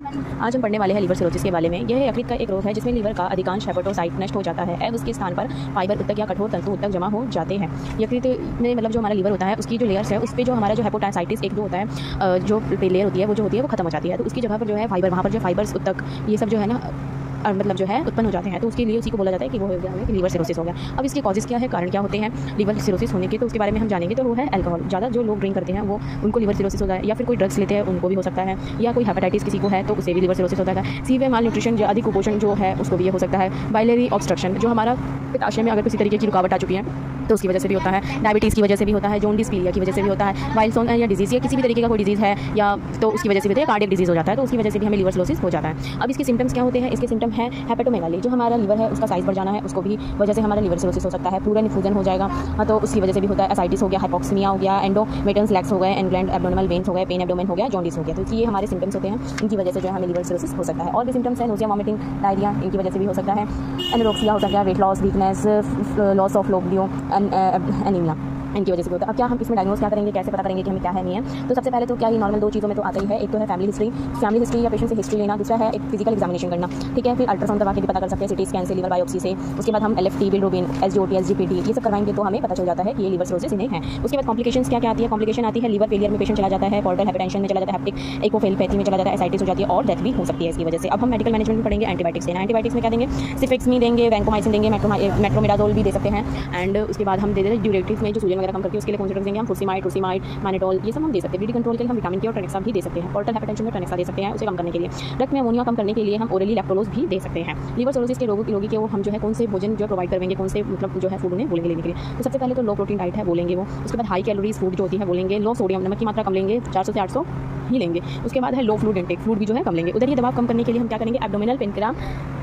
आज हम पढ़ने वाले हैं लीवर सिरोसिस के बारे में। यह यकृत का एक रोग है जिसमें लीवर का अधिकांश हेपेटोसाइट नष्ट हो जाता है एवं उसके स्थान पर फाइबर उत्तक या कठोर तंतु उत्तक जमा हो जाते हैं। यकृत में मतलब जो हमारा लीवर होता है उसकी जो लेयर्स है उस पर जो हमारा जो हेपेटासाइटिस एक जो होता है जो लेयर होती है वो खत्म हो जाती है, तो उसकी जगह पर जो है फाइबर, वहाँ पर जो फाइबर्स उत्तक ये सब जो है ना मतलब जो है उत्पन्न हो जाते हैं, तो उसके लिए उसी को बोला जाता है कि वो हो गया हमें लीवर सिरोसिस हो गया। अब इसके कॉजेज़ क्या है, कारण क्या होते हैं लीवर सिरोसिस होने के, तो उसके बारे में हम जानेंगे। तो वो है अल्कोहल। ज़्यादा जो लोग ड्रिंक करते हैं वो उनको लीवर सिरोसिस होता है, या फिर कोई ड्रग्स लेते हैं उनको भी हो सकता है, या कोई हेपेटाइटिस किसी को है तो उसे भी लीवर सिरोसिस होता है। सीवियर माल न्यूट्रिशन या अधिक कुपोषण जो है उसको भी ये हो सकता है। बाइलरी ऑब्स्ट्रक्शन जो हमारा पित्ताशय में अगर किसी तरीके की रुकावट आ चुकी है तो उसकी वजह से भी होता है। डायबिटीज़ की वजह से भी होता है। जॉन्डिस पीलिया की वजह से भी होता है। वाइल्सन या डिजीज़ या किसी भी तरीके का कोई डिजीज़ है या तो उसकी वजह से भी होता है। कार्डियक डिजीज़ हो जाता है तो उसकी वजह से भी हमें लीवर सिरोसिस हो जाता है। अब इसके सिम्टम्स क्या होते हैं, इसके सिम्टम है हेपेटोमेगाली, जो हमारा लीवर है उसका साइज़ बढ़ जाना है, उसको भी वजह से हमारा लीवर सिरोसिस हो सकता है। प्लूरल इन्फ्यूजन हो जाएगा तो उसकी वजह से भी होता है। एसाइटिस हो गया, हाइपोक्सीमिया हो गया, एंडोमेटन्स लैक्स हो गए, एनग्लैंड एब्डोमिनल वेन्स हो गए, पेन एब्डोमेन हो गया, जॉन्डिस हो गया। तो ये हमारे सिम्टम्स होते हैं, इनकी वजह से जो है हमें लीवर सिरोसिस हो सकता है। और भी सिम्टम्स है नोजिया, वॉमिटिंग, डायरिया, इनकी वजह से भी हो सकता है। एनोरेक्सिया हो सकता है, weight loss, weakness, loss of libido, anaemia, इनकी वजह से भी होता है। अब क्या हम इसमें डायग्नोज क्या करेंगे, कैसे पता करेंगे कि हमें क्या है नहीं है, तो सबसे पहले तो क्या ही नॉर्मल दो चीज़ों में तो आता ही है। एक तो है फैमिली हिस्ट्री या पेशेंट से हिस्ट्री लेना, दूसरा है एक फिजिकल एग्जामिनेशन करना, ठीक है। फिर अल्ट्रासाउंड करवा के भी पता कर सकते हैं, सिटी स्कैन से, लीवर बायोप्सी से। उसके बाद हम LFT, बिलिरुबिन, SGOT, SGPT ये सब करवाएंगे तो हमें पता चल जाता है कि ये लीवर सिरोसिस इन्हें है। उसके बाद कॉम्प्लिकेशंस क्या क्या आती है, कॉम्प्लिकेशन आती है लीवर फेलियर में पेशेंट चला जाता है, पोर्टल हाइपरटेंशन में चला जाता है, हेपेटिक एकोफेलोपैथी में चला जाता है, एसाइटिस हो जाती है और डेथ भी हो सकती है इसकी वजह से। अब हम मेडिकल मैनेजमेंट में पढ़ेंगे। एंटीबायोटिक्स देना, एंटीबायोटिक्स में क्या देंगे, सिफेक्समी देंगे, वैंकोमाइसिन देंगे, मेट्रोमिडाजोल भी दे सकते हैं। एंड उसके बाद हम दे देते हैं ड्यूरेटिक्स में जो सूजन वगैरह कम करके उसके लिए कौन से देंगे हम, फुर्सिमाइड, टोसिमाइड, मैनेटोल, ये सब हम दे सकते हैं। ब्लीडिंग कंट्रोल के लिए हम विटामिन के और टॉनिक्सा भी दे सकते हैं। पोर्टल हाइपरटेंशन में टॉनिक्सा दे सकते हैं उसे कम करने के लिए। रक्त में अमोनिया कम करने के लिए हम ओरली लैक्टोलोज भी दे सकते हैं। लीवर सिरोसिस के रोगी के वो हम जो है कौन से भोजन जो प्रोवाइड करेंगे, कौन से मतलब जो है फूड उन्हें बोलेंगे लेने के लिए। तो सबसे पहले तो लो प्रोटीन डाइट है बोलेंगे वो। उसके बाद हाई कैलोरीज फूड जो होती है बोलेंगे। लो सोडियम, नमक की मात्रा कम लेंगे, 400 से 800 ही लेंगे। उसके बाद है लो फ्लूइड इनटेक, फ्लूइड भी जो है कम लेंगे। उधर ये दबाव कम करने के लिए हम क्या करेंगे, एब्डोमिनल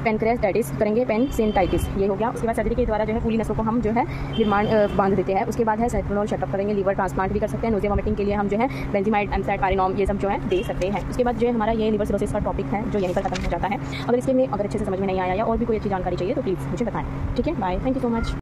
पेनक्रेटाइटिस करेंगे, पेनसिनटाइटिस ये हो गया। उसके बाद सर्जरी के द्वारा जो है पूरी नसों को हम जो है निर्माण बांध देते हैं। उसके बाद है साइक्लोनॉल शटअप करेंगे, लीवर ट्रांसप्लांट भी कर सकते हैं। नोजिया वॉमिटिंग के लिए हम जो है बेंजीमाइड, एमसाइड, पारिनॉम ये सब जो है दे सकते हैं। उसके बाद जो है हमारा ये लीवर सिरोसिस का टॉपिक है जो यहीं पर खत्म हो जाता है। अगर इसके में अगर अच्छे से समझ में नहीं आया या और भी कोई अच्छी जानकारी चाहिए तो प्लीज़ मुझे बताएं, ठीक है। Bye, thank you so much.